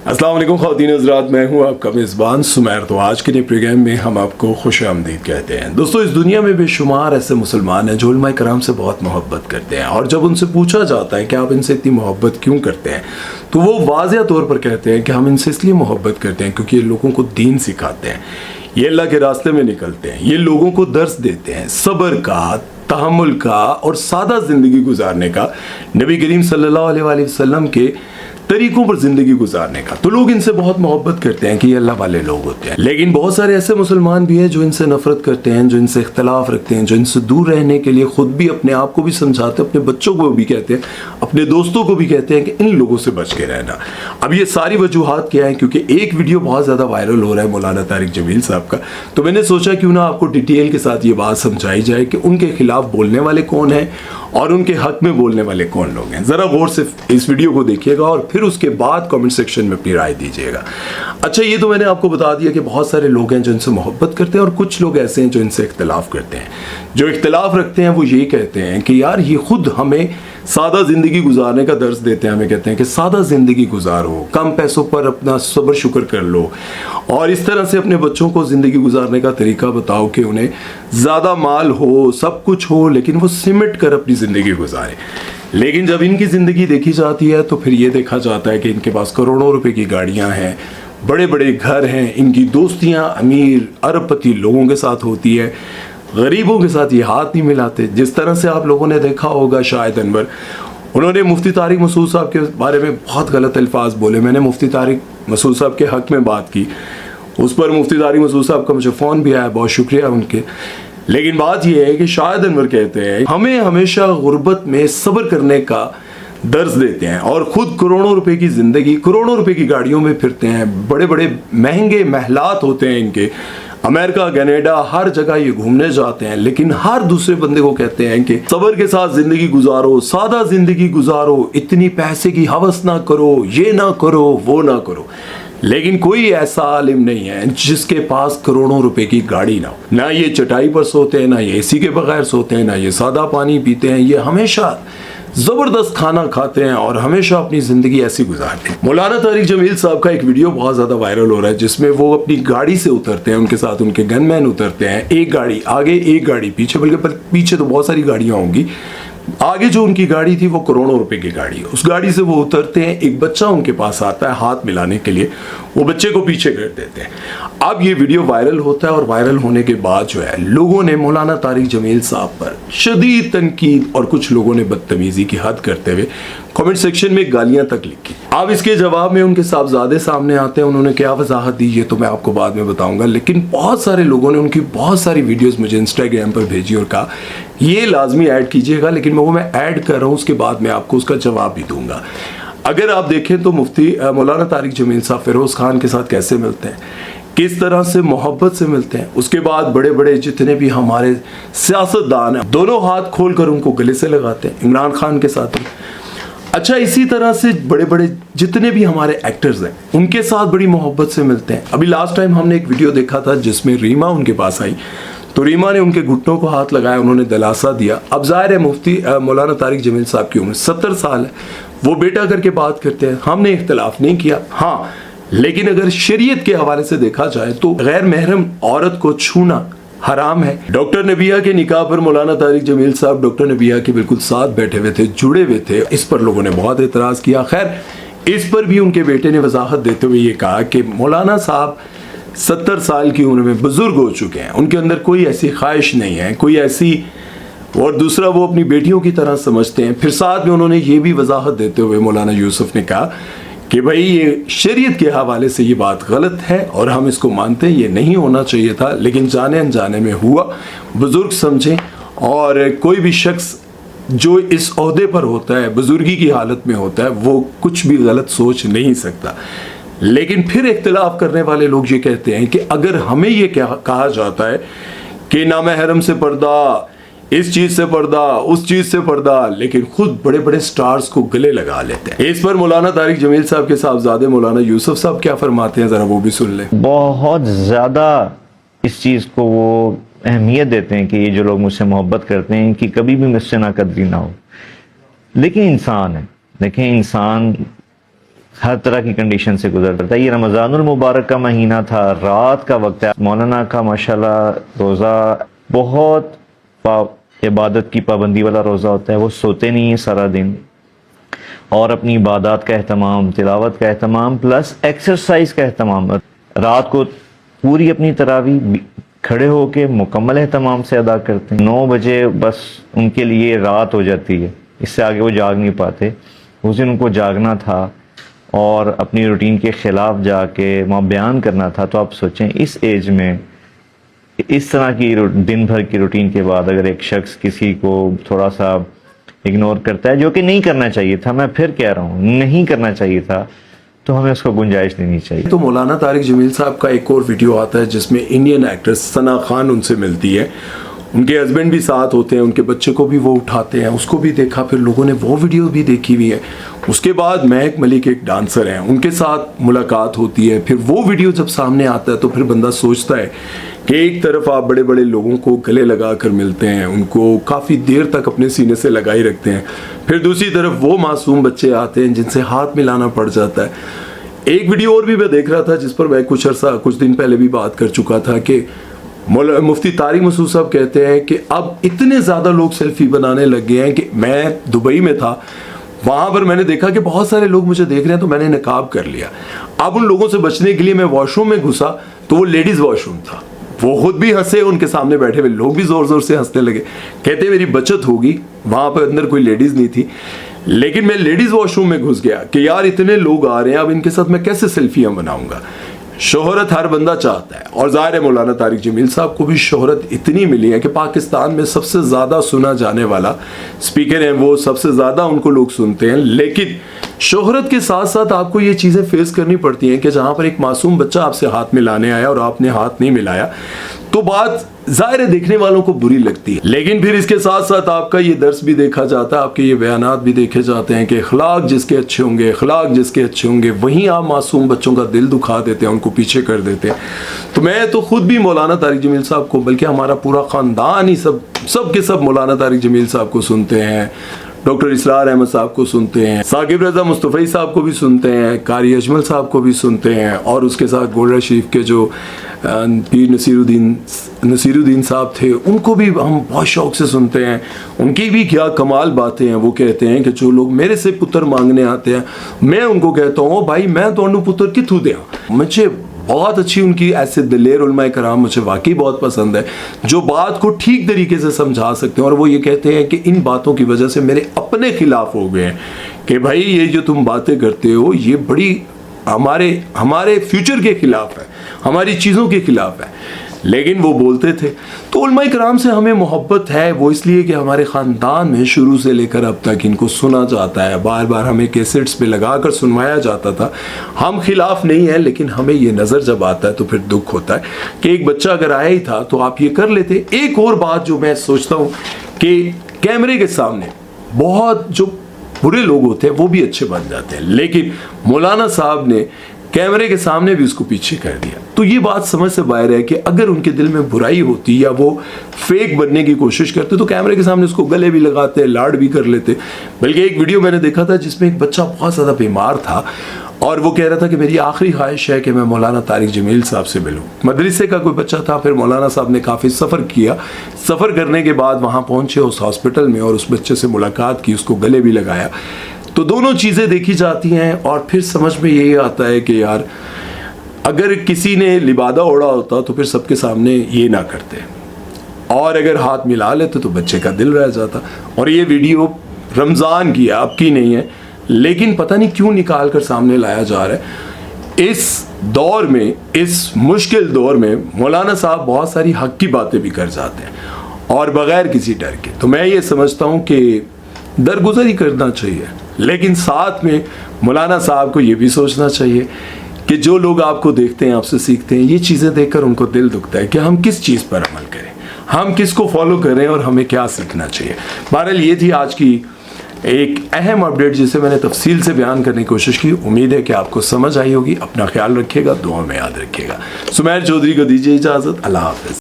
अस्सलाम वालेकुम ख़वातीन हज़रात, मैं हूं आपका मेज़बान सुमैर। तो आज के नए प्रोग्राम में हम आपको खुश आमदीद कहते हैं। दोस्तों, इस दुनिया में बेशुमार ऐसे मुसलमान हैं जो उलमा कराम से बहुत मोहब्बत करते हैं, और जब उनसे पूछा जाता है कि आप इनसे इतनी मोहब्बत क्यों करते हैं, तो वो वाज़ेह तौर पर कहते हैं कि हम इनसे इसलिए मोहब्बत करते हैं क्योंकि ये लोगों को दीन सिखाते हैं, ये अल्लाह के रास्ते में निकलते हैं, ये लोगों को दर्स देते हैं सब्र का, तहम्मुल का और सादा ज़िंदगी गुजारने का, नबी करीम सल्लल्लाहु अलैहि वसल्लम के तरीकों पर जिंदगी गुजारने का। तो लोग इनसे बहुत मोहब्बत करते हैं कि ये अल्लाह वाले लोग होते हैं। लेकिन बहुत सारे ऐसे मुसलमान भी हैं जो इनसे नफरत करते हैं, जो इनसे इख्तलाफ रखते हैं, जो इनसे दूर रहने के लिए खुद भी अपने आप को भी समझाते हैं, अपने बच्चों को भी कहते हैं, अपने दोस्तों को भी कहते हैं कि इन लोगों से बच के रहना। अब ये सारी वजूहात क्या है, क्योंकि एक वीडियो बहुत ज़्यादा वायरल हो रहा है मौलाना तारिक जमील साहब का, तो मैंने सोचा क्यों ना आपको डिटेल के साथ ये बात समझाई जाए कि उनके खिलाफ बोलने वाले कौन हैं और उनके हक में बोलने वाले कौन लोग हैं। ज़रा गौर से इस वीडियो को देखिएगा और फिर उसके बाद कमेंट सेक्शन में अपनी राय दीजिएगा। अच्छा, ये तो मैंने आपको बता दिया कि बहुत सारे लोग हैं जो इनसे मोहब्बत करते हैं और कुछ लोग ऐसे हैं जो इनसे इख्तलाफ करते हैं। जो इख्तलाफ रखते हैं वो ये कहते हैं कि यार ये खुद हमें सादा ज़िंदगी गुजारने का दर्स देते हैं, हमें कहते हैं कि सादा ज़िंदगी गुजारो, कम पैसों पर अपना सब्र शुक्र कर लो, और इस तरह से अपने बच्चों को ज़िंदगी गुजारने का तरीका बताओ कि उन्हें ज़्यादा माल हो, सब कुछ हो, लेकिन वो सिमट कर अपनी ज़िंदगी गुजारें। लेकिन जब इनकी ज़िंदगी देखी जाती है तो फिर ये देखा जाता है कि इनके पास करोड़ों रुपए की गाड़ियाँ हैं, बड़े बड़े घर हैं, इनकी दोस्तियाँ अमीर अरबपति लोगों के साथ होती है, गरीबों के साथ ये हाथ नहीं मिलाते। जिस तरह से आप लोगों ने देखा होगा, शाहिद अनवर उन्होंने मुफ्ती तारिक मसूद साहब के बारे में बहुत गलत अल्फाज बोले। मैंने मुफ्ती तारिक मसूद साहब के हक़ में बात की, उस पर मुफ्ती तारिक मसूद साहब का मुझे फ़ोन भी आया, बहुत शुक्रिया उनके। लेकिन बात यह है कि शाहिद अनवर कहते हैं हमें हमेशा गुर्बत में सब्र करने का दर्ज देते हैं, और ख़ुद करोड़ों रुपए की ज़िंदगी, करोड़ों रुपए की गाड़ियों में फिरते हैं, बड़े बड़े महंगे महलात होते हैं इनके, अमेरिका कनाडा हर जगह ये घूमने जाते हैं, लेकिन हर दूसरे बंदे को कहते हैं कि सब्र के साथ ज़िंदगी गुजारो, सादा ज़िंदगी गुजारो, इतनी पैसे की हवस ना करो, ये ना करो, वो ना करो। लेकिन कोई ऐसा आलिम नहीं है जिसके पास करोड़ों रुपए की गाड़ी ना हो। ना ये चटाई पर सोते हैं, ना ये एसी के बगैर सोते हैं, ना ये सादा पानी पीते हैं, ये हमेशा ज़बरदस्त खाना खाते हैं और हमेशा अपनी ज़िंदगी ऐसी गुजारते हैं। मौलाना तारिक जमील साहब का एक वीडियो बहुत ज़्यादा वायरल हो रहा है जिसमें वो अपनी गाड़ी से उतरते हैं, उनके साथ उनके गनमैन उतरते हैं, एक गाड़ी आगे एक गाड़ी पीछे, बल्कि पीछे तो बहुत सारी गाड़ियाँ होंगी, आगे जो उनकी गाड़ी थी वो करोड़ों रुपए की गाड़ी है। उस गाड़ी से वो उतरते हैं, एक बच्चा उनके पास आता है हाथ मिलाने के लिए, वो बच्चे को पीछे कर देते हैं। अब ये वीडियो वायरल होता है और वायरल होने के बाद जो है लोगों ने मौलाना तारिक जमील साहब पर शदीद तनकीद और कुछ लोगों ने बदतमीजी की हद करते हुए कमेंट सेक्शन में गालियां तक लिखी। अब इसके जवाब में उनके साहबजादे सामने आते हैं, उन्होंने क्या वजाहत दी ये तो मैं आपको बाद में बताऊंगा। लेकिन बहुत सारे लोगों ने उनकी बहुत सारी वीडियोस मुझे इंस्टाग्राम पर भेजी और कहा ये लाजमी ऐड कीजिएगा, लेकिन वो मैं ऐड कर रहा हूँ, उसके बाद मैं आपको उसका जवाब भी दूंगा। अगर आप देखें तो मुफ्ती मौलाना तारिक जमील साहब फिरोज़ खान के साथ कैसे मिलते हैं, किस तरह से मोहब्बत से मिलते हैं, उसके बाद बड़े बड़े जितने भी हमारे सियासतदान हैं दोनों हाथ खोल कर उनको गले से लगाते हैं, इमरान खान के साथ भी। अच्छा, इसी तरह से बड़े बड़े जितने भी हमारे एक्टर्स हैं उनके साथ बड़ी मोहब्बत से मिलते हैं। अभी लास्ट टाइम हमने एक वीडियो देखा था जिसमें रीमा उनके पास आई, तो रीमा ने उनके घुटनों को हाथ लगाया, उन्होंने दिलासा दिया। अब जाहिर है मुफ्ती मौलाना तारिक जमील साहब की उम्र 70 साल है, वो बेटा करके बात करते हैं, हमने इख्तलाफ नहीं किया। हाँ, लेकिन अगर शरीयत के हवाले से देखा जाए तो गैर महरम औरत को छूना हराम है। डॉक्टर नबिया के निकाह पर मौलाना तारिक जमील साहब डॉक्टर नबिया के बिल्कुल साथ बैठे हुए थे, जुड़े हुए थे। इस पर लोगों ने बहुत एतराज़ किया। खैर, इस पर भी उनके बेटे ने वजाहत देते हुए ये कहा कि मौलाना साहब 70 साल की उम्र में बुजुर्ग हो चुके हैं, उनके अंदर कोई ऐसी ख्वाहिश नहीं है, कोई ऐसी, और दूसरा वो अपनी बेटियों की तरह समझते हैं। फिर साथ में उन्होंने ये भी वजाहत देते हुए मौलाना यूसुफ ने कहा कि भाई ये शरीयत के हवाले से ये बात गलत है और हम इसको मानते हैं, ये नहीं होना चाहिए था, लेकिन जाने अनजाने में हुआ, बुजुर्ग समझें। और कोई भी शख्स जो इस ओहदे पर होता है, बुजुर्गी की हालत में होता है, वो कुछ भी गलत सोच नहीं सकता। लेकिन फिर इख्तिलाफ करने वाले लोग ये कहते हैं कि अगर हमें ये कहा जाता है कि नामहरम से पर्दा, इस चीज से पर्दा, उस चीज से पर्दा, लेकिन खुद बड़े बड़े स्टार्स को गले लगा लेते हैं। इस पर मौलाना तारिक जमील साहब के साहबजादे मौलाना यूसुफ साहब क्या फरमाते हैं, जरा वो भी सुन लें। बहुत ज्यादा इस चीज को वो अहमियत देते हैं कि ये जो लोग मुझसे मोहब्बत करते हैं कि कभी भी मुझसे नाकदरी ना हो। लेकिन इंसान है, देखें, इंसान ہر طرح کی کنڈیشن سے گزرتا ہے. یہ رمضان المبارک کا مہینہ تھا, رات کا وقت ہے. مولانا کا ماشاءاللہ روزہ بہت عبادت کی پابندی والا روزہ ہوتا ہے. وہ سوتے نہیں ہیں سارا دن, اور اپنی عبادات کا اہتمام, تلاوت کا اہتمام, پلس ایکسرسائز کا اہتمام. رات کو پوری اپنی تراویح کھڑے ہو کے مکمل اہتمام سے ادا کرتے ہیں. 9 بجے بس ان کے لیے رات ہو جاتی ہے, اس سے آگے وہ جاگ نہیں پاتے. اس دن ان کو جاگنا تھا اور اپنی روٹین کے خلاف جا کے وہاں بیان کرنا تھا. تو آپ سوچیں اس ایج میں اس طرح کی دن بھر کی روٹین کے بعد اگر ایک شخص کسی کو تھوڑا سا اگنور کرتا ہے, جو کہ نہیں کرنا چاہیے تھا, میں پھر کہہ رہا ہوں نہیں کرنا چاہیے تھا, تو ہمیں اس کو گنجائش دینی چاہیے. تو مولانا طارق جمیل صاحب کا ایک اور ویڈیو آتا ہے جس میں انڈین ایکٹریس ثنا خان ان سے ملتی ہے. ان کے ہسبینڈ بھی ساتھ ہوتے ہیں, ان کے بچے کو بھی وہ اٹھاتے ہیں. اس کو بھی دیکھا, پھر لوگوں نے وہ ویڈیو بھی دیکھی ہوئی ہے. اس کے بعد مہک ملک ایک ڈانسر ہیں, ان کے ساتھ ملاقات ہوتی ہے. پھر وہ ویڈیو جب سامنے آتا ہے تو پھر بندہ سوچتا ہے کہ ایک طرف آپ بڑے بڑے لوگوں کو گلے لگا کر ملتے ہیں, ان کو کافی دیر تک اپنے سینے سے لگائی رکھتے ہیں, پھر دوسری طرف وہ معصوم بچے آتے ہیں جن سے ہاتھ ملانا پڑ جاتا ہے. ایک ویڈیو اور بھی میں دیکھ رہا تھا جس پر میں کچھ دن پہلے بھی بات کر چکا تھا کہ مفتی طارق مسعود صاحب کہتے ہیں کہ اب اتنے زیادہ لوگ سیلفی بنانے لگ گئے ہیں کہ میں دبئی میں تھا, وہاں پر میں نے دیکھا کہ بہت سارے لوگ مجھے دیکھ رہے ہیں تو میں نے نقاب کر لیا. اب ان لوگوں سے بچنے کے لیے میں واش روم میں گھسا تو وہ لیڈیز واش روم تھا. وہ خود بھی ہنسے, ان کے سامنے بیٹھے ہوئے لوگ بھی زور زور سے ہنسنے لگے. کہتے میری بچت ہوگی, وہاں پہ اندر کوئی لیڈیز نہیں تھی, لیکن میں لیڈیز واش روم میں گھس گیا کہ یار اتنے لوگ آ رہے ہیں, اب ان کے ساتھ میں کیسے سیلفیاں بناؤں گا. شہرت ہر بندہ چاہتا ہے, اور ظاہر ہے مولانا طارق جمیل صاحب کو بھی شہرت اتنی ملی ہے کہ پاکستان میں سب سے زیادہ سنا جانے والا اسپیکر ہیں وہ, سب سے زیادہ ان کو لوگ سنتے ہیں. لیکن شہرت کے ساتھ ساتھ آپ کو یہ چیزیں فیس کرنی پڑتی ہیں کہ جہاں پر ایک معصوم بچہ آپ سے ہاتھ ملانے آیا اور آپ نے ہاتھ نہیں ملایا تو بات ظاہر ہے دیکھنے والوں کو بری لگتی ہے. لیکن پھر اس کے ساتھ ساتھ آپ کا یہ درس بھی دیکھا جاتا ہے, آپ کے یہ بیانات بھی دیکھے جاتے ہیں کہ اخلاق جس کے اچھے ہوں گے, اخلاق جس کے اچھے ہوں گے, وہیں آپ معصوم بچوں کا دل دکھا دیتے ہیں, ان کو پیچھے کر دیتے ہیں. تو میں تو خود بھی مولانا طارق جمیل صاحب کو, بلکہ ہمارا پورا خاندان ہی سب کے سب مولانا طارق جمیل صاحب کو سنتے ہیں, ڈاکٹر اسرار احمد صاحب کو سنتے ہیں, ثاقب رضا مصطفی صاحب کو بھی سنتے ہیں, قاری اجمل صاحب کو بھی سنتے ہیں, اور اس کے ساتھ گولڈا شریف کے جو پیر نصیر الدین صاحب تھے ان کو بھی ہم بہت شوق سے سنتے ہیں. ان کی بھی کیا کمال باتیں ہیں. وہ کہتے ہیں کہ جو لوگ میرے سے پتر مانگنے آتے ہیں میں ان کو کہتا ہوں بھائی میں تو پتر کتوں دیا. مجھے بہت اچھی ان کی ایسے دلیر علماء کرام مجھے واقعی بہت پسند ہے جو بات کو ٹھیک طریقے سے سمجھا سکتے ہیں. اور وہ یہ کہتے ہیں کہ ان باتوں کی وجہ سے میرے اپنے خلاف ہو گئے ہیں کہ بھائی یہ جو تم باتیں کرتے ہو یہ بڑی ہمارے فیوچر کے خلاف ہے, ہماری چیزوں کے خلاف ہے. لیکن وہ بولتے تھے. تو علماء کرام سے ہمیں محبت ہے, وہ اس لیے کہ ہمارے خاندان میں شروع سے لے کر اب تک ان کو سنا جاتا ہے, بار بار ہمیں کیسٹس پہ لگا کر سنوایا جاتا تھا. ہم خلاف نہیں ہیں, لیکن ہمیں یہ نظر جب آتا ہے تو پھر دکھ ہوتا ہے کہ ایک بچہ اگر آیا ہی تھا تو آپ یہ کر لیتے. ایک اور بات جو میں سوچتا ہوں کہ کیمرے کے سامنے بہت جو برے لوگ ہوتے ہیں وہ بھی اچھے بن جاتے ہیں, لیکن مولانا صاحب نے کیمرے کے سامنے بھی اس کو پیچھے کر دیا. تو یہ بات سمجھ سے باہر ہے کہ اگر ان کے دل میں برائی ہوتی یا وہ فیک بننے کی کوشش کرتے تو کیمرے کے سامنے اس کو گلے بھی لگاتے, لاڈ بھی کر لیتے. بلکہ ایک ویڈیو میں نے دیکھا تھا جس میں ایک بچہ بہت زیادہ بیمار تھا اور وہ کہہ رہا تھا کہ میری آخری خواہش ہے کہ میں مولانا طارق جمیل صاحب سے ملوں. مدرسے کا کوئی بچہ تھا. پھر مولانا صاحب نے کافی سفر کیا, سفر کرنے کے بعد وہاں پہنچے اس ہاسپٹل میں اور اس بچے سے ملاقات کی, اس کو گلے بھی لگایا. تو دونوں چیزیں دیکھی جاتی ہیں اور پھر سمجھ میں یہی آتا ہے کہ یار اگر کسی نے لبادہ اوڑا ہوتا تو پھر سب کے سامنے یہ نہ کرتے, اور اگر ہاتھ ملا لیتے تو بچے کا دل رہ جاتا. اور یہ ویڈیو رمضان کی ہے, اب کی نہیں ہے, لیکن پتہ نہیں کیوں نکال کر سامنے لایا جا رہا ہے. اس دور میں, اس مشکل دور میں مولانا صاحب بہت ساری حق کی باتیں بھی کر جاتے ہیں اور بغیر کسی ڈر کے. تو میں یہ سمجھتا ہوں کہ درگزر ہی کرنا چاہیے, لیکن ساتھ میں مولانا صاحب کو یہ بھی سوچنا چاہیے کہ جو لوگ آپ کو دیکھتے ہیں, آپ سے سیکھتے ہیں, یہ چیزیں دیکھ کر ان کو دل دکھتا ہے کہ ہم کس چیز پر عمل کریں, ہم کس کو فالو کریں اور ہمیں کیا سیکھنا چاہیے. بہرحال یہ تھی آج کی ایک اہم اپڈیٹ جسے میں نے تفصیل سے بیان کرنے کی کوشش کی. امید ہے کہ آپ کو سمجھ آئی ہوگی. اپنا خیال رکھیے گا, دعا میں یاد رکھیے گا. سمیر چودھری کو دیجیے اجازت. اللہ حافظ.